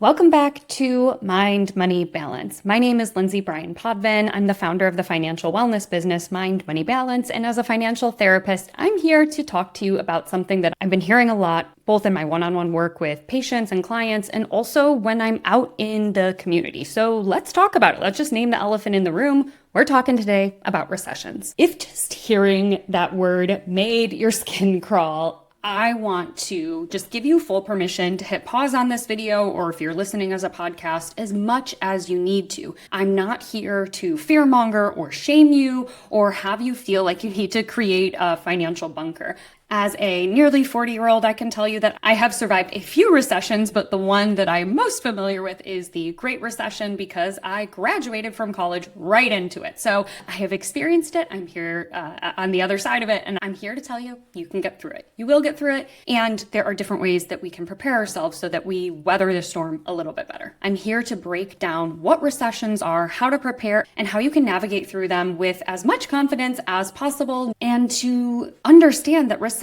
Welcome back to Mind Money Balance. My name is Lindsay Bryan-Podvin. I'm the founder of the financial wellness business Mind Money Balance, and as a financial therapist, I'm here to talk to you about something that I've been hearing a lot, both in my one-on-one work with patients and clients, and also when I'm out in the community. So let's talk about it. Let's just name the elephant in the room. We're talking today about recessions. If just hearing that word made your skin crawl, I want to just give you full permission to hit pause on this video, or if you're listening as a podcast, as much as you need to. I'm not here to fearmonger or shame you or have you feel like you need to create a financial bunker. As a nearly 40-year-old, I can tell you that I have survived a few recessions, but the one that I'm most familiar with is the Great Recession because I graduated from college right into it. So I have experienced it. I'm here on the other side of it, and I'm here to tell you, you can get through it. You will get through it, and there are different ways that we can prepare ourselves so that we weather the storm a little bit better. I'm here to break down what recessions are, how to prepare, and how you can navigate through them with as much confidence as possible, and to understand that recessions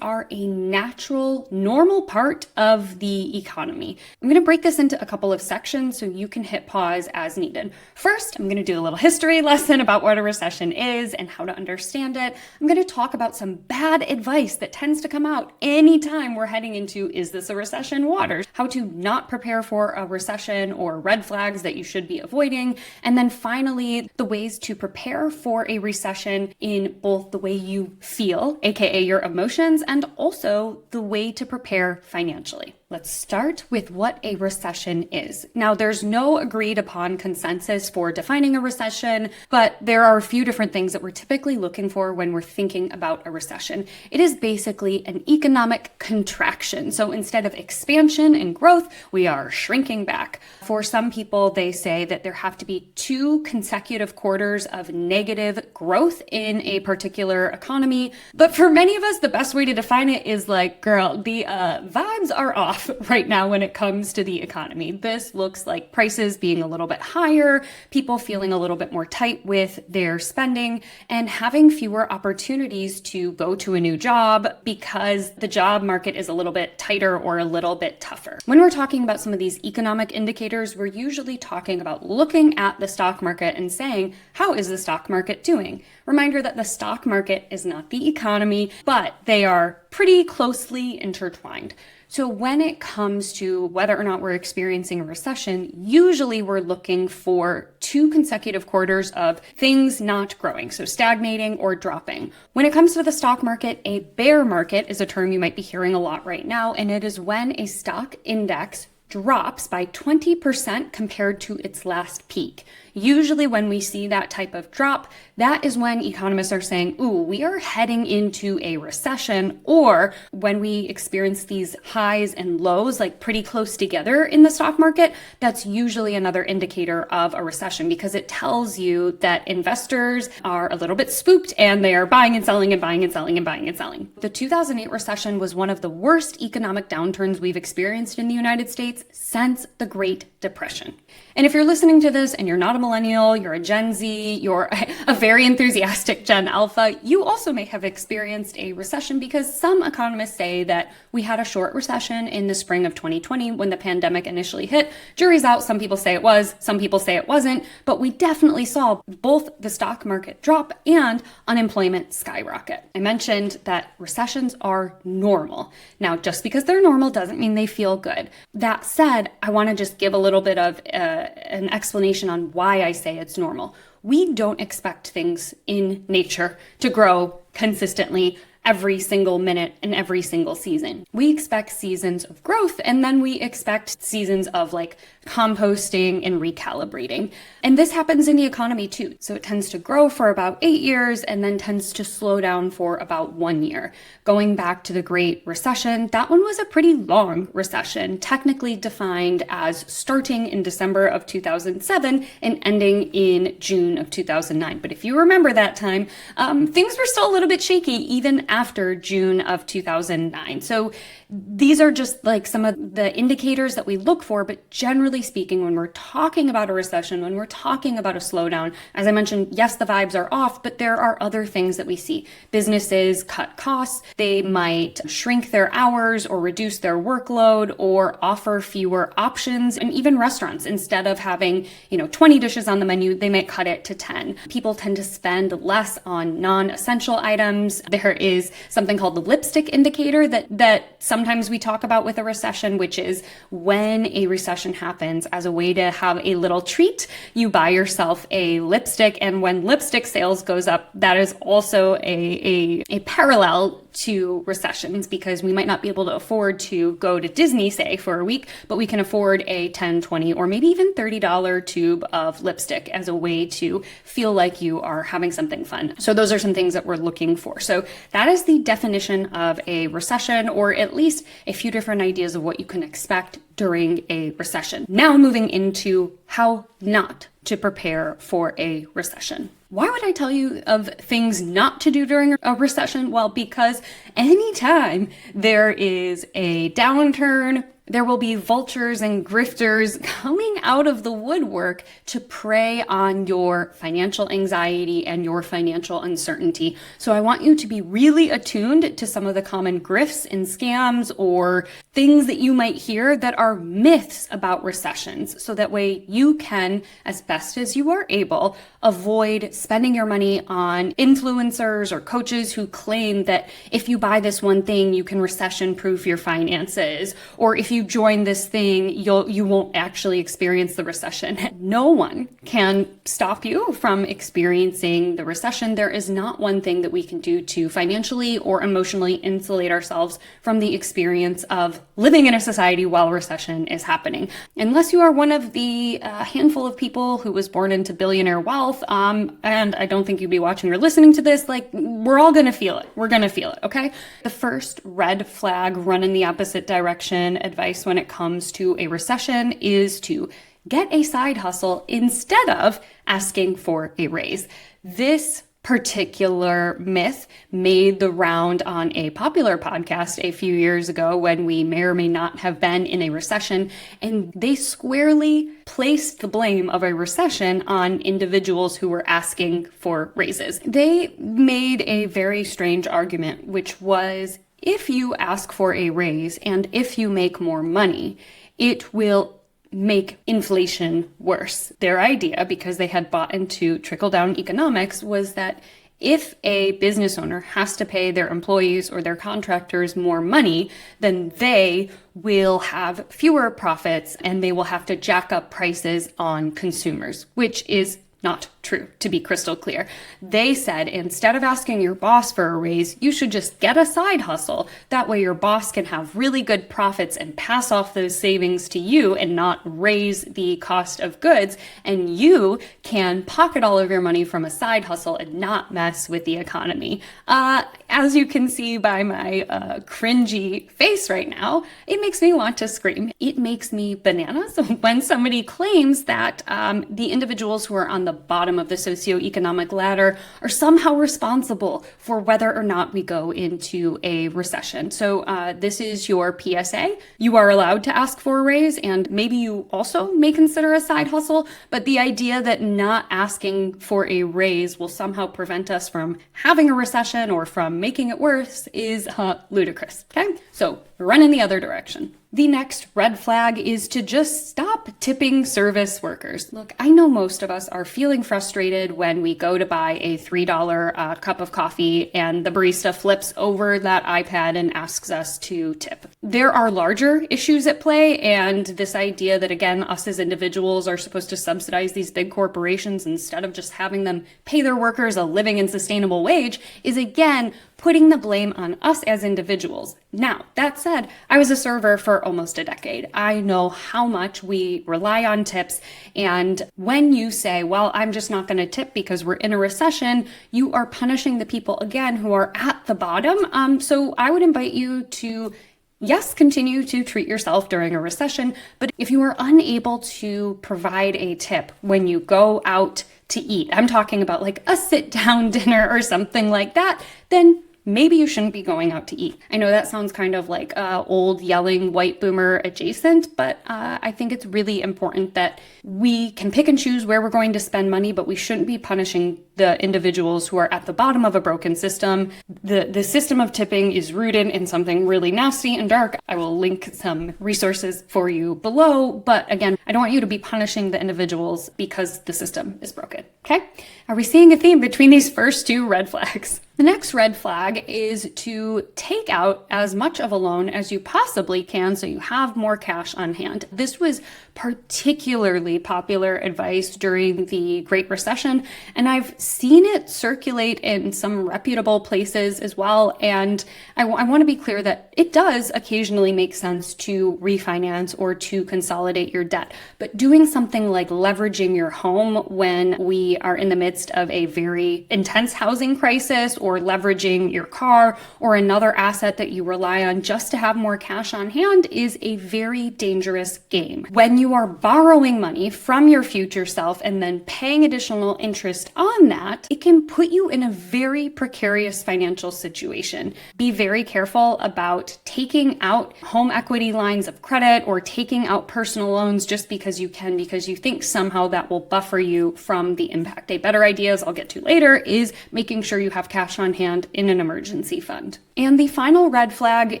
are a natural, normal part of the economy. I'm going to break this into a couple of sections so you can hit pause as needed. First, I'm going to do a little history lesson about what a recession is and how to understand it. I'm going to talk about some bad advice that tends to come out anytime we're heading into is this a recession waters, how to not prepare for a recession or red flags that you should be avoiding, and then finally, the ways to prepare for a recession in both the way you feel, aka your emotions, and also the way to prepare financially. Let's start with what a recession is. Now, there's no agreed upon consensus for defining a recession, but there are a few different things that we're typically looking for when we're thinking about a recession. It is basically an economic contraction. So instead of expansion and growth, we are shrinking back. For some people, they say that there have to be 2 consecutive quarters of negative growth in a particular economy. But for many of us, the best way to define it is like, girl, the vibes are off right now when it comes to the economy. This looks like prices being a little bit higher, people feeling a little bit more tight with their spending, and having fewer opportunities to go to a new job because the job market is a little bit tighter or a little bit tougher. When we're talking about some of these economic indicators, we're usually talking about looking at the stock market and saying, how is the stock market doing? Reminder that the stock market is not the economy, but they are pretty closely intertwined. So when it comes to whether or not we're experiencing a recession, usually we're looking for 2 consecutive quarters of things not growing, so stagnating or dropping. When it comes to the stock market, a bear market is a term you might be hearing a lot right now, and it is when a stock index drops by 20% compared to its last peak. Usually when we see that type of drop, that is when economists are saying, ooh, we are heading into a recession, or when we experience these highs and lows like pretty close together in the stock market, that's usually another indicator of a recession because it tells you that investors are a little bit spooked and they are buying and selling and buying and selling and buying and selling. The 2008 recession was one of the worst economic downturns we've experienced in the United States since the Great Depression. And if you're listening to this and you're not a millennial, you're a Gen Z, you're a very enthusiastic Gen Alpha, you also may have experienced a recession because some economists say that we had a short recession in the spring of 2020 when the pandemic initially hit. Jury's out. Some people say it was, some people say it wasn't, but we definitely saw both the stock market drop and unemployment skyrocket. I mentioned that recessions are normal. Now, just because they're normal doesn't mean they feel good. That said, I want to just give a little bit of an explanation on why I say it's normal. We don't expect things in nature to grow consistently every single minute and every single season. We expect seasons of growth, and then we expect seasons of like composting and recalibrating. And this happens in the economy too. So it tends to grow for about 8 years and then tends to slow down for about 1 year. Going back to the Great Recession, that one was a pretty long recession, technically defined as starting in December of 2007 and ending in June of 2009. But if you remember that time, things were still a little bit shaky even after June of 2009. So these are just like some of the indicators that we look for. But generally speaking, when we're talking about a recession, when we're talking about a slowdown, as I mentioned, yes, the vibes are off, but there are other things that we see. Businesses cut costs. They might shrink their hours or reduce their workload or offer fewer options. And even restaurants, instead of having, 20 dishes on the menu, they might cut it to 10. People tend to spend less on non-essential items. There is something called the lipstick indicator that sometimes we talk about with a recession, which is when a recession happens, as a way to have a little treat, you buy yourself a lipstick. And when lipstick sales goes up, that is also a parallel to recessions, because we might not be able to afford to go to Disney, say, for a week, but we can afford a $10, $20, or maybe even $30 tube of lipstick as a way to feel like you are having something fun. So those are some things that we're looking for. So that is the definition of a recession, or at least a few different ideas of what you can expect during a recession. Now moving into how not to prepare for a recession. Why would I tell you of things not to do during a recession? Well, because anytime there is a downturn, there will be vultures and grifters coming out of the woodwork to prey on your financial anxiety and your financial uncertainty. So I want you to be really attuned to some of the common grifts and scams or things that you might hear that are myths about recessions. So that way you can, as best as you are able, avoid spending your money on influencers or coaches who claim that if you buy this one thing, you can recession-proof your finances, or if you join this thing, you won't actually experience the recession. No one can stop you from experiencing the recession. There is not one thing that we can do to financially or emotionally insulate ourselves from the experience of living in a society while recession is happening. Unless you are one of the handful of people who was born into billionaire wealth, and I don't think you'd be watching or listening to this, we're all gonna feel it. We're gonna feel it, okay? The first red flag, run in the opposite direction advice when it comes to a recession is to get a side hustle instead of asking for a raise. This particular myth made the round on a popular podcast a few years ago when we may or may not have been in a recession, and they squarely placed the blame of a recession on individuals who were asking for raises. They made a very strange argument, which was, if you ask for a raise and if you make more money, it will make inflation worse. Their idea, because they had bought into trickle-down economics, was that if a business owner has to pay their employees or their contractors more money, then they will have fewer profits and they will have to jack up prices on consumers, which is not true, to be crystal clear. They said, instead of asking your boss for a raise, you should just get a side hustle. That way your boss can have really good profits and pass off those savings to you and not raise the cost of goods. And you can pocket all of your money from a side hustle and not mess with the economy. As you can see by my cringy face right now, it makes me want to scream. It makes me bananas when somebody claims that the individuals who are on the bottom of the socioeconomic ladder are somehow responsible for whether or not we go into a recession. So this is your PSA. You are allowed to ask for a raise, and maybe you also may consider a side hustle, but the idea that not asking for a raise will somehow prevent us from having a recession or from making it worse is ludicrous, okay? So run in the other direction. The next red flag is to just stop tipping service workers. Look, I know most of us are feeling frustrated when we go to buy a $3 cup of coffee and the barista flips over that iPad and asks us to tip. There are larger issues at play, and this idea that, again, us as individuals are supposed to subsidize these big corporations instead of just having them pay their workers a living and sustainable wage is, again, putting the blame on us as individuals. Now, that said, I was a server for almost a decade. I know how much we rely on tips. And when you say, well, I'm just not going to tip because we're in a recession, you are punishing the people, again, who are at the bottom. So I would invite you to, yes, continue to treat yourself during a recession. But if you are unable to provide a tip when you go out to eat, I'm talking about like a sit-down dinner or something like that, then maybe you shouldn't be going out to eat. I know that sounds kind of like old yelling white boomer adjacent, but I think it's really important that we can pick and choose where we're going to spend money, but we shouldn't be punishing the individuals who are at the bottom of a broken system. The system of tipping is rooted in something really nasty and dark. I will link some resources for you below, but again, I don't want you to be punishing the individuals because the system is broken, okay? Are we seeing a theme between these first two red flags? The next red flag is to take out as much of a loan as you possibly can so you have more cash on hand. This was particularly popular advice during the Great Recession, and I've seen it circulate in some reputable places as well. And I want to be clear that it does occasionally make sense to refinance or to consolidate your debt, but doing something like leveraging your home when we are in the midst of a very intense housing crisis, or leveraging your car or another asset that you rely on just to have more cash on hand, is a very dangerous game. When you are borrowing money from your future self and then paying additional interest on that, it can put you in a very precarious financial situation. Be very careful about taking out home equity lines of credit or taking out personal loans just because you can, because you think somehow that will buffer you from the impact. A better idea, as I'll get to later, is making sure you have cash on hand in an emergency fund. And the final red flag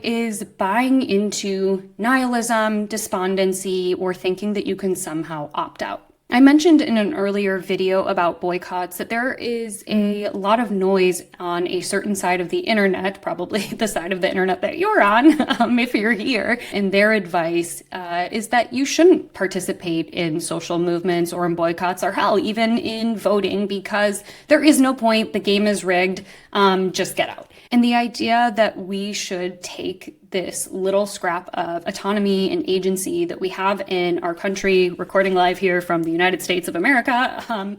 is buying into nihilism, despondency, or thinking that you can somehow opt out. I mentioned in an earlier video about boycotts that there is a lot of noise on a certain side of the internet, probably the side of the internet that you're on, if you're here. And their advice is that you shouldn't participate in social movements or in boycotts, or hell, even in voting, because there is no point, the game is rigged, just get out. And the idea that we should take this little scrap of autonomy and agency that we have in our country, recording live here from the United States of America,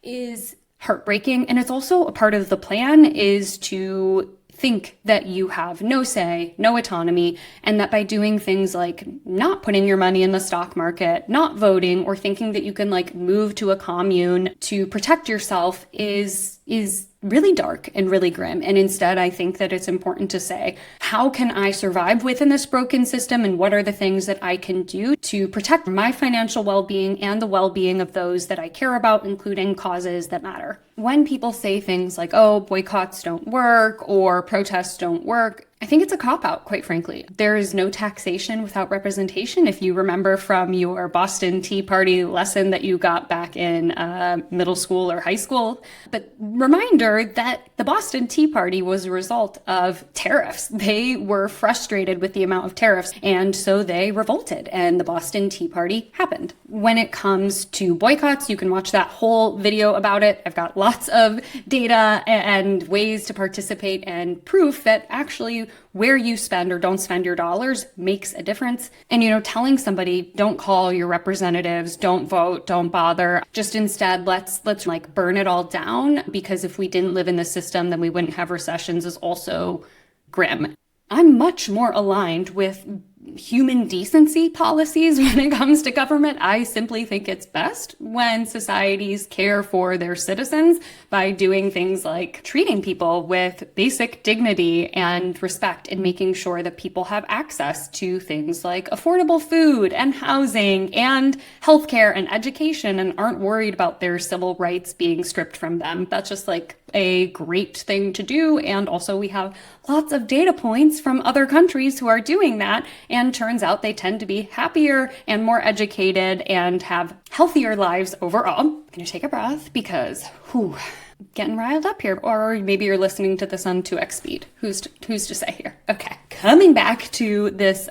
is heartbreaking. And it's also a part of the plan is to think that you have no say, no autonomy, and that by doing things like not putting your money in the stock market, not voting, or thinking that you can like move to a commune to protect yourself is really dark and really grim. And instead, I think that it's important to say, how can I survive within this broken system, and what are the things that I can do to protect my financial well-being and the well-being of those that I care about, including causes that matter. When people say things like, oh, boycotts don't work or protests don't work, I think it's a cop-out, quite frankly. There is no taxation without representation. If you remember from your Boston Tea Party lesson that you got back in middle school or high school. But reminder that the Boston Tea Party was a result of tariffs. They were frustrated with the amount of tariffs, and so they revolted, and the Boston Tea Party happened. When it comes to boycotts, you can watch that whole video about it. I've got lots of data and ways to participate and proof that actually where you spend or don't spend your dollars makes a difference. And, telling somebody, don't call your representatives, don't vote, don't bother, just instead, let's like burn it all down, because if we didn't live in the system, then we wouldn't have recessions, is also grim. I'm much more aligned with human decency policies when it comes to government. I simply think it's best when societies care for their citizens by doing things like treating people with basic dignity and respect, and making sure that people have access to things like affordable food and housing and healthcare and education, and aren't worried about their civil rights being stripped from them. That's just like a great thing to do. And also we have lots of data points from other countries who are doing that. And turns out they tend to be happier and more educated and have healthier lives overall. I'm going to take a breath because, getting riled up here. Or maybe you're listening to this on 2x speed. Who's to say here? Okay. Coming back to this,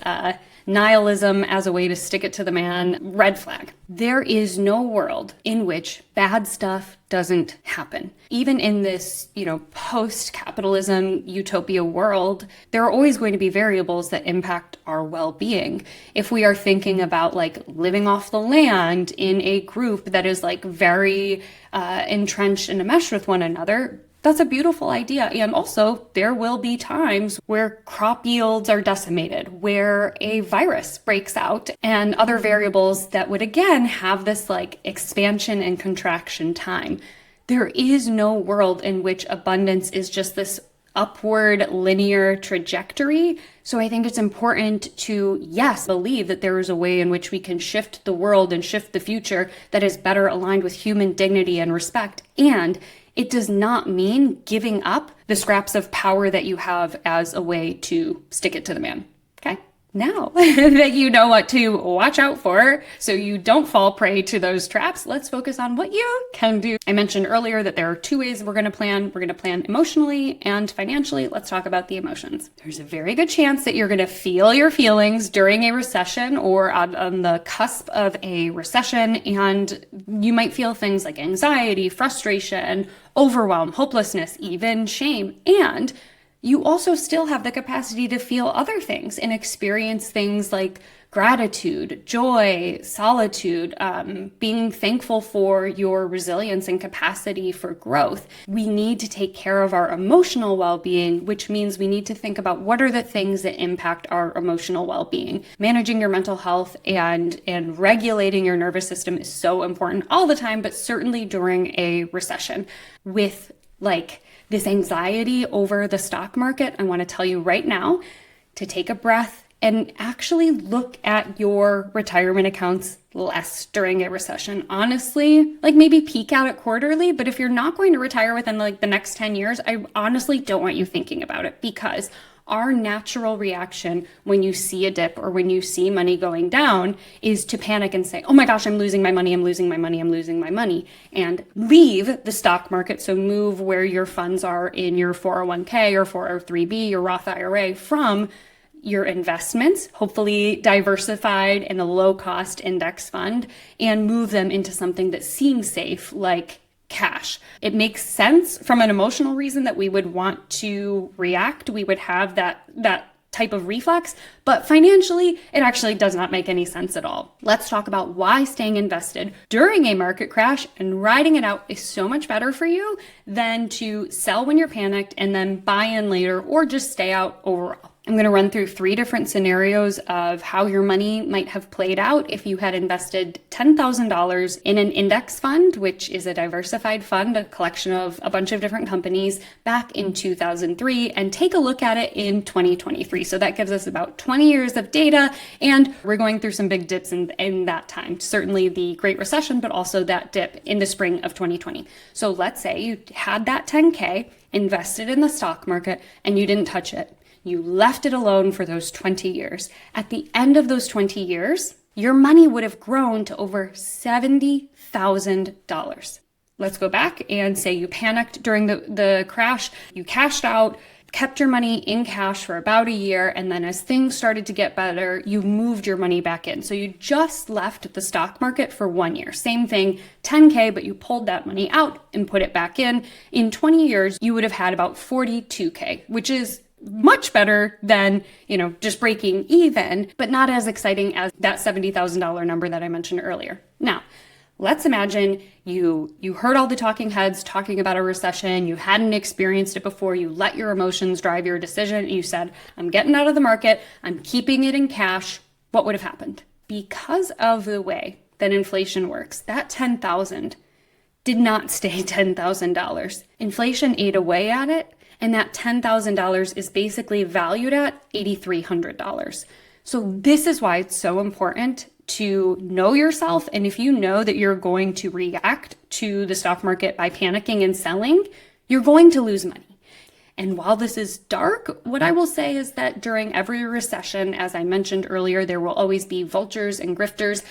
nihilism as a way to stick it to the man, red flag. There is no world in which bad stuff doesn't happen. Even in this, post-capitalism utopia world, there are always going to be variables that impact our well-being. If we are thinking about like living off the land in a group that is like very entrenched and enmeshed with one another, that's a beautiful idea. And also, there will be times where crop yields are decimated, where a virus breaks out, and other variables that would again have this like expansion and contraction time. There is no world in which abundance is just this upward linear trajectory. So I think it's important to, yes, believe that there is a way in which we can shift the world and shift the future that is better aligned with human dignity and respect. And it does not mean giving up the scraps of power that you have as a way to stick it to the man. Okay? Now that you know what to watch out for so you don't fall prey to those traps, let's focus on what you can do. I mentioned earlier that there are two ways we're going to plan. We're going to plan emotionally and financially. Let's talk about the emotions. There's a very good chance that you're going to feel your feelings during a recession or on the cusp of a recession, and you might feel things like anxiety, frustration, overwhelm, hopelessness, even shame. And you also still have the capacity to feel other things and experience things like gratitude, joy, solitude, being thankful for your resilience and capacity for growth. We need to take care of our emotional well-being, which means we need to think about what are the things that impact our emotional well-being. Managing your mental health and regulating your nervous system is so important all the time, but certainly during a recession. With this anxiety over the stock market, I want to tell you right now to take a breath and actually look at your retirement accounts less during a recession. Honestly, maybe peek out at quarterly, but if you're not going to retire within the next 10 years, I honestly don't want you thinking about it, because our natural reaction when you see a dip or when you see money going down is to panic and say, oh my gosh, I'm losing my money, I'm losing my money, I'm losing my money, and leave the stock market. So move where your funds are in your 401k or 403b, your Roth IRA, from your investments, hopefully diversified in a low-cost index fund, and move them into something that seems safe, like cash. It makes sense from an emotional reason that we would want to react. We would have that type of reflex, but financially, it actually does not make any sense at all. Let's talk about why staying invested during a market crash and riding it out is so much better for you than to sell when you're panicked and then buy in later, or just stay out overall. I'm going to run through 3 different scenarios of how your money might have played out if you had invested $10,000 in an index fund, which is a diversified fund, a collection of a bunch of different companies, back in 2003, and take a look at it in 2023. So that gives us about 20 years of data, and we're going through some big dips in that time. Certainly the Great Recession, but also that dip in the spring of 2020. So let's say you had that 10K invested in the stock market and you didn't touch it. You left it alone for those 20 years. At the end of those 20 years, your money would have grown to over $70,000. Let's go back and say you panicked during the crash, you cashed out, kept your money in cash for about a year, and then as things started to get better, you moved your money back in. So you just left the stock market for 1 year. Same thing, 10K, but you pulled that money out and put it back in. In 20 years, you would have had about 42K, which is much better than, just breaking even, but not as exciting as that $70,000 number that I mentioned earlier. Now, let's imagine you heard all the talking heads talking about a recession, you hadn't experienced it before, you let your emotions drive your decision, and you said, I'm getting out of the market, I'm keeping it in cash. What would have happened? Because of the way that inflation works, that $10,000 did not stay $10,000. Inflation ate away at it, and that $10,000 is basically valued at $8,300. So this is why it's so important to know yourself. And if you know that you're going to react to the stock market by panicking and selling, you're going to lose money. And while this is dark, what I will say is that during every recession, as I mentioned earlier, there will always be vultures and grifters.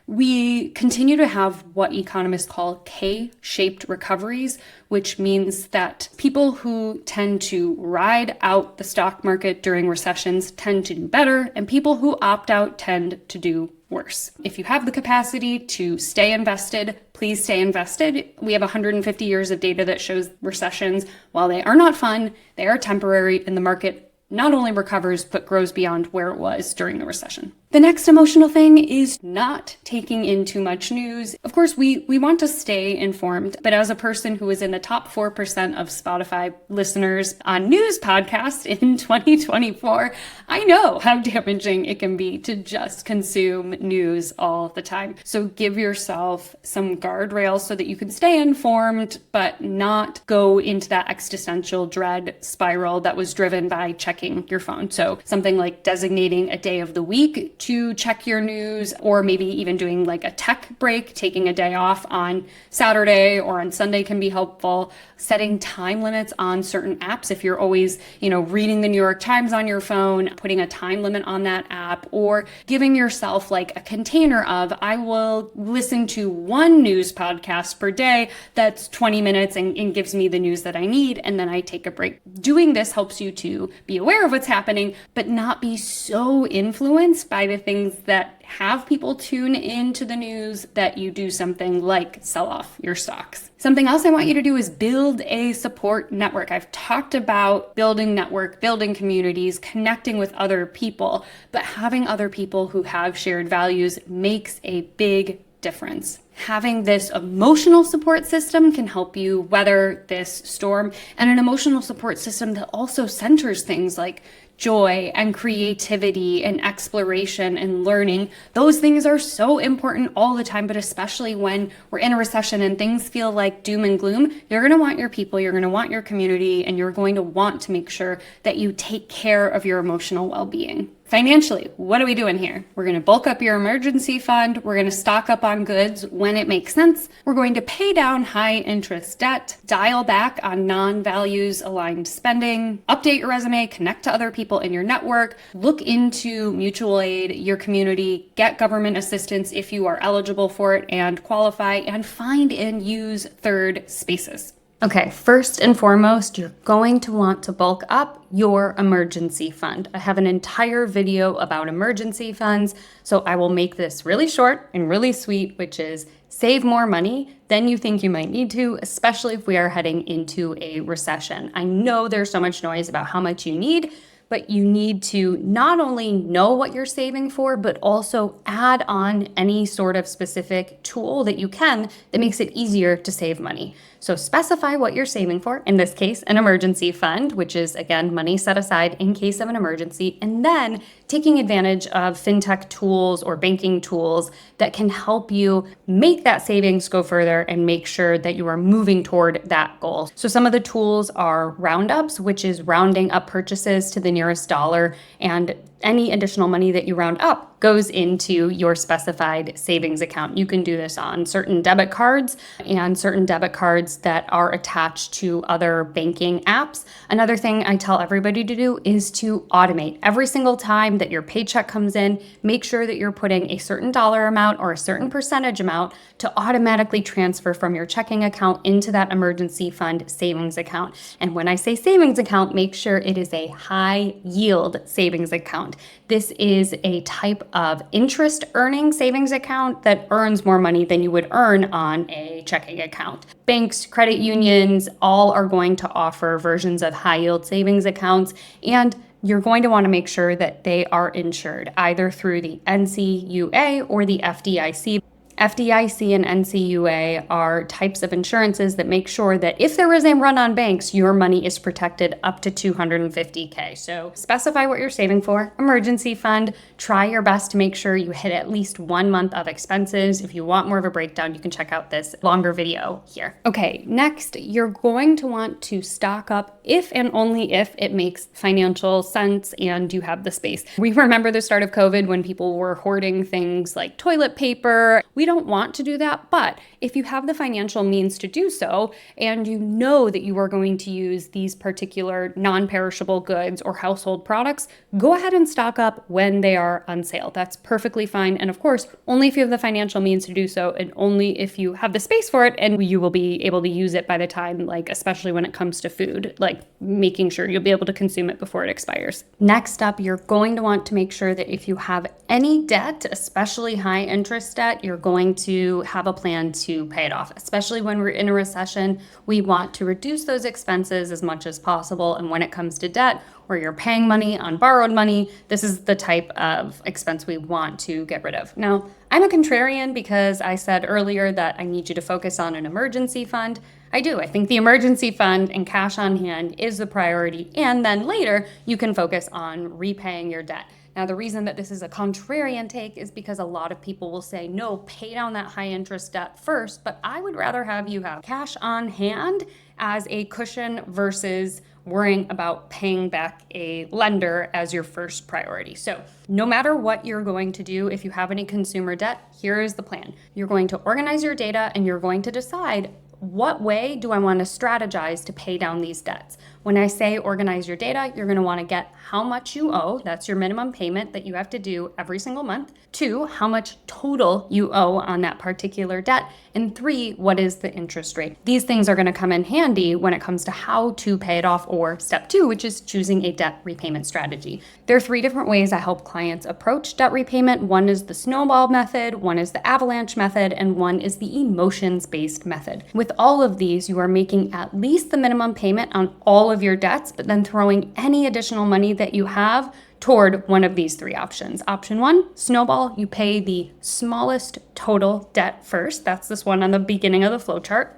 We continue to have what economists call K-shaped recoveries, which means that people who tend to ride out the stock market during recessions tend to do better, and people who opt out tend to do worse. If you have the capacity to stay invested, please stay invested. We have 150 years of data that shows recessions, while they are not fun, they are temporary, and the market not only recovers, but grows beyond where it was during the recession. The next emotional thing is not taking in too much news. Of course, we want to stay informed, but as a person who is in the top 4% of Spotify listeners on news podcasts in 2024, I know how damaging it can be to just consume news all the time. So give yourself some guardrails so that you can stay informed, but not go into that existential dread spiral that was driven by checking your phone. So something like designating a day of the week to check your news, or maybe even doing like a tech break, taking a day off on Saturday or on Sunday can be helpful. Setting time limits on certain apps. If you're always, reading the New York Times on your phone, putting a time limit on that app, or giving yourself like a container of, I will listen to one news podcast per day that's 20 minutes and gives me the news that I need, and then I take a break. Doing this helps you to be aware of what's happening, but not be so influenced by the things that have people tune into the news that you do something like sell off your stocks. Something else I want you to do is build a support network. I've talked about building network, building communities, connecting with other people, but having other people who have shared values makes a big difference. Having this emotional support system can help you weather this storm, and an emotional support system that also centers things like joy and creativity and exploration and learning. Those things are so important all the time, but especially when we're in a recession and things feel like doom and gloom, you're going to want your people, you're going to want your community, and you're going to want to make sure that you take care of your emotional well-being. Financially, what are we doing here? We're going to bulk up your emergency fund. We're going to stock up on goods when it makes sense. We're going to pay down high interest debt, dial back on non-values aligned spending, update your resume, connect to other people in your network, look into mutual aid, your community, get government assistance if you are eligible for it and qualify, and find and use third spaces. Okay, first and foremost, you're going to want to bulk up your emergency fund. I have an entire video about emergency funds, so I will make this really short and really sweet, which is save more money than you think you might need to, especially if we are heading into a recession. I know there's so much noise about how much you need, but you need to not only know what you're saving for, but also add on any sort of specific tool that you can that makes it easier to save money. So specify what you're saving for, in this case, an emergency fund, which is, again, money set aside in case of an emergency, and then taking advantage of fintech tools or banking tools that can help you make that savings go further and make sure that you are moving toward that goal. So some of the tools are roundups, which is rounding up purchases to the nearest dollar, and any additional money that you round up goes into your specified savings account. You can do this on certain debit cards and certain debit cards that are attached to other banking apps. Another thing I tell everybody to do is to automate. Every single time that your paycheck comes in, make sure that you're putting a certain dollar amount or a certain percentage amount to automatically transfer from your checking account into that emergency fund savings account. And when I say savings account, make sure it is a high yield savings account. This is a type of interest earning savings account that earns more money than you would earn on a checking account. Banks, credit unions, all are going to offer versions of high yield savings accounts, and you're going to want to make sure that they are insured either through the NCUA or the FDIC. FDIC and NCUA are types of insurances that make sure that if there is a run on banks, your money is protected up to $250K. So specify what you're saving for. Emergency fund, try your best to make sure you hit at least 1 month of expenses. If you want more of a breakdown, you can check out this longer video here. Okay, next, you're going to want to stock up if and only if it makes financial sense and you have the space. We remember the start of COVID when people were hoarding things like toilet paper. We don't want to do that, but if you have the financial means to do so, and you know that you are going to use these particular non-perishable goods or household products, go ahead and stock up when they are on sale. That's perfectly fine. And of course, only if you have the financial means to do so, and only if you have the space for it, and you will be able to use it by the time, like, especially when it comes to food, like making sure you'll be able to consume it before it expires. Next up, you're going to want to make sure that if you have any debt, especially high interest debt, you're going going to have a plan to pay it off. Especially when we're in a recession, we want to reduce those expenses as much as possible. And when it comes to debt, where you're paying money on borrowed money, this is the type of expense we want to get rid of. Now, I'm a contrarian because I said earlier that I need you to focus on an emergency fund. I do. I think the emergency fund and cash on hand is the priority. And then later, you can focus on repaying your debt. Now, the reason that this is a contrarian take is because a lot of people will say, no, pay down that high interest debt first. But I would rather have you have cash on hand as a cushion versus worrying about paying back a lender as your first priority. So no matter what you're going to do, if you have any consumer debt, here is the plan. You're going to organize your data and you're going to decide, what way do I want to strategize to pay down these debts? When I say organize your data, you're going to want to get how much you owe. That's your minimum payment that you have to do every single month. 2, how much total you owe on that particular debt. And 3, what is the interest rate? These things are going to come in handy when it comes to how to pay it off, or step 2, which is choosing a debt repayment strategy. There are 3 different ways I help clients approach debt repayment. One is the snowball method, one is the avalanche method, and one is the emotions-based method. With all of these, you are making at least the minimum payment on all of your debts, but then throwing any additional money that you have toward one of these 3 options. Option 1, snowball, you pay the smallest total debt first. That's this one on the beginning of the flowchart.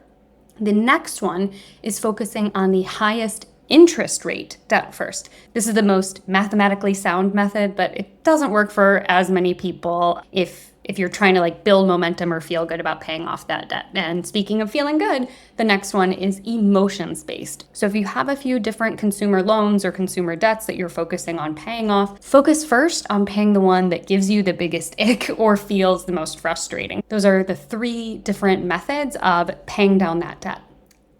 The next one is focusing on the highest interest rate debt first. This is the most mathematically sound method, but it doesn't work for as many people if you're trying to build momentum or feel good about paying off that debt. And speaking of feeling good, the next one is emotions-based. So if you have a few different consumer loans or consumer debts that you're focusing on paying off, focus first on paying the one that gives you the biggest ick or feels the most frustrating. Those are the 3 different methods of paying down that debt.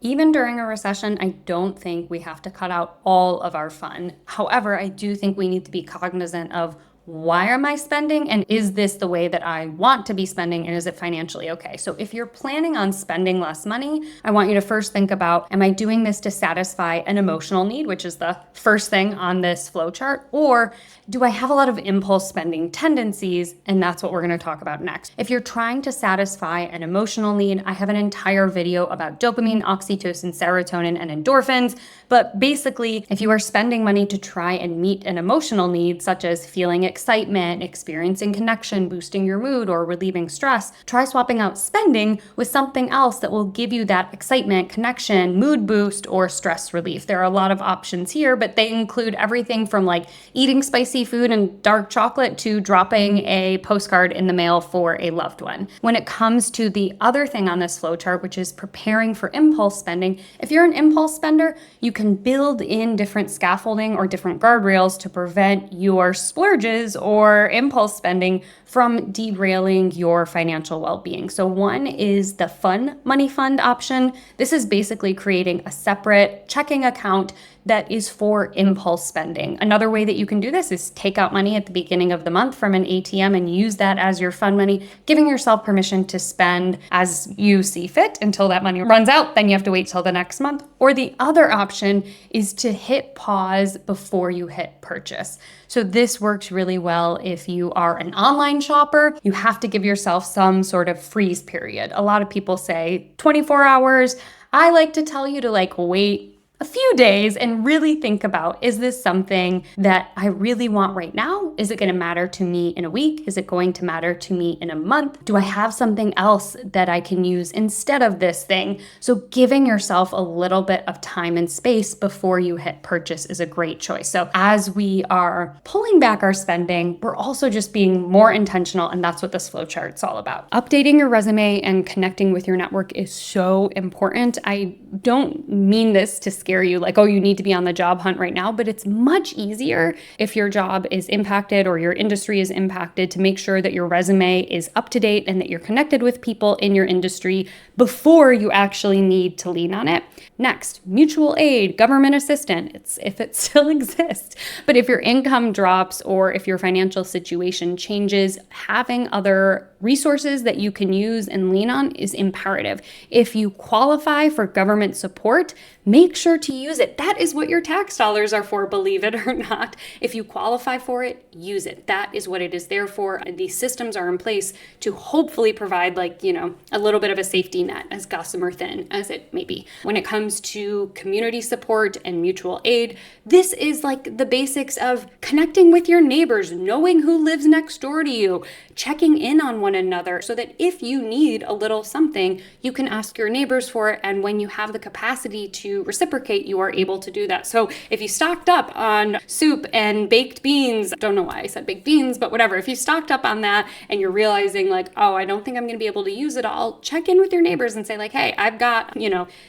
Even during a recession, I don't think we have to cut out all of our fun. However, I do think we need to be cognizant of, why am I spending? And is this the way that I want to be spending? And is it financially okay? So if you're planning on spending less money, I want you to first think about, am I doing this to satisfy an emotional need, which is the first thing on this flowchart? Or do I have a lot of impulse spending tendencies? And that's what we're going to talk about next. If you're trying to satisfy an emotional need, I have an entire video about dopamine, oxytocin, serotonin, and endorphins. But basically, if you are spending money to try and meet an emotional need, such as feeling excitement, experiencing connection, boosting your mood, or relieving stress, try swapping out spending with something else that will give you that excitement, connection, mood boost, or stress relief. There are a lot of options here, but they include everything from eating spicy food and dark chocolate to dropping a postcard in the mail for a loved one. When it comes to the other thing on this flowchart, which is preparing for impulse spending, if you're an impulse spender, you can build in different scaffolding or different guardrails to prevent your splurges or impulse spending from derailing your financial well-being. So one is the fun money fund option. This is basically creating a separate checking account that is for impulse spending. Another way that you can do this is take out money at the beginning of the month from an ATM and use that as your fun money, giving yourself permission to spend as you see fit until that money runs out. Then you have to wait till the next month. Or the other option is to hit pause before you hit purchase. So this works really well if you are an online shopper. You have to give yourself some sort of freeze period. A lot of people say 24 hours. I like to tell you to wait a few days and really think about, is this something that I really want right now? Is it going to matter to me in a week? Is it going to matter to me in a month? Do I have something else that I can use instead of this thing? So giving yourself a little bit of time and space before you hit purchase is a great choice. So as we are pulling back our spending, we're also just being more intentional, and that's what this flowchart's all about. Updating your resume and connecting with your network is so important. I don't mean this to scare you oh, you need to be on the job hunt right now, but it's much easier if your job is impacted or your industry is impacted to make sure that your resume is up to date and that you're connected with people in your industry before you actually need to lean on it. Next, mutual aid, government assistance, if it still exists. But if your income drops or if your financial situation changes, having other resources that you can use and lean on is imperative. If you qualify for government support, make sure sure to use it. That is what your tax dollars are for, believe it or not. If you qualify for it, use it. That is what it is there for. And these systems are in place to hopefully provide a little bit of a safety net, as gossamer thin as it may be. When it comes to community support and mutual aid, this is like the basics of connecting with your neighbors, knowing who lives next door to you, checking in on one another so that if you need a little something, you can ask your neighbors for it. And when you have the capacity to reciprocate, you are able to do that. So if you stocked up on soup and baked beans, don't know why I said baked beans, but whatever, if you stocked up on that and you're realizing like, oh, I don't think I'm going to be able to use it all, check in with your neighbors and say like, hey, I've got,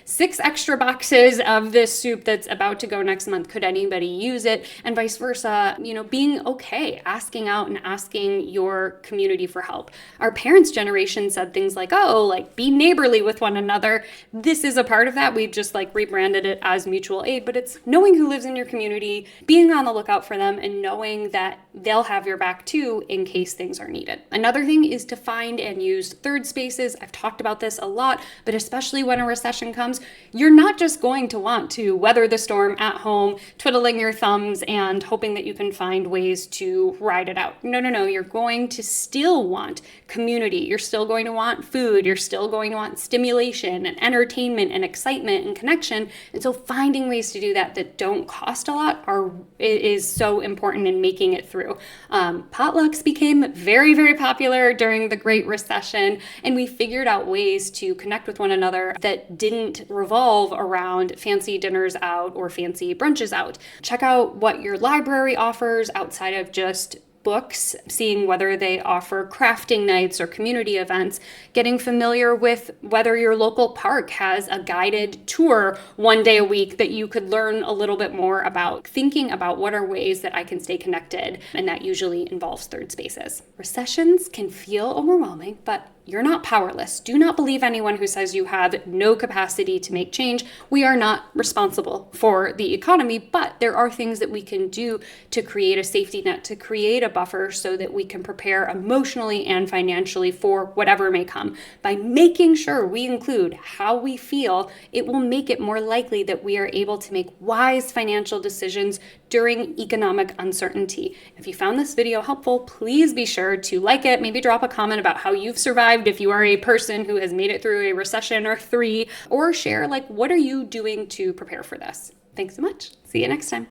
6 extra boxes of this soup that's about to go next month. Could anybody use it? And vice versa, being okay, asking out and asking your community for help. Our parents' generation said things like, oh, like be neighborly with one another. This is a part of that. We've just like rebranded it as mutual aid, but it's knowing who lives in your community, being on the lookout for them, and knowing that they'll have your back too in case things are needed. Another thing is to find and use third spaces. I've talked about this a lot, but especially when a recession comes, you're not just going to want to weather the storm at home, twiddling your thumbs and hoping that you can find ways to ride it out. No. You're going to still want community. You're still going to want food. You're still going to want stimulation and entertainment and excitement and connection. And so finding ways to do that don't cost a lot is so important in making it through. Potlucks became very, very popular during the Great Recession, and we figured out ways to connect with one another that didn't revolve around fancy dinners out or fancy brunches out. Check out what your library offers outside of just books, seeing whether they offer crafting nights or community events, getting familiar with whether your local park has a guided tour one day a week that you could learn a little bit more about, thinking about what are ways that I can stay connected, and that usually involves third spaces. Recessions can feel overwhelming, but you're not powerless. Do not believe anyone who says you have no capacity to make change. We are not responsible for the economy, but there are things that we can do to create a safety net, to create a buffer so that we can prepare emotionally and financially for whatever may come. By making sure we include how we feel, it will make it more likely that we are able to make wise financial decisions during economic uncertainty. If you found this video helpful, please be sure to like it, maybe drop a comment about how you've survived if you are a person who has made it through a recession or 3, or share like what are you doing to prepare for this. Thanks so much. See you next time.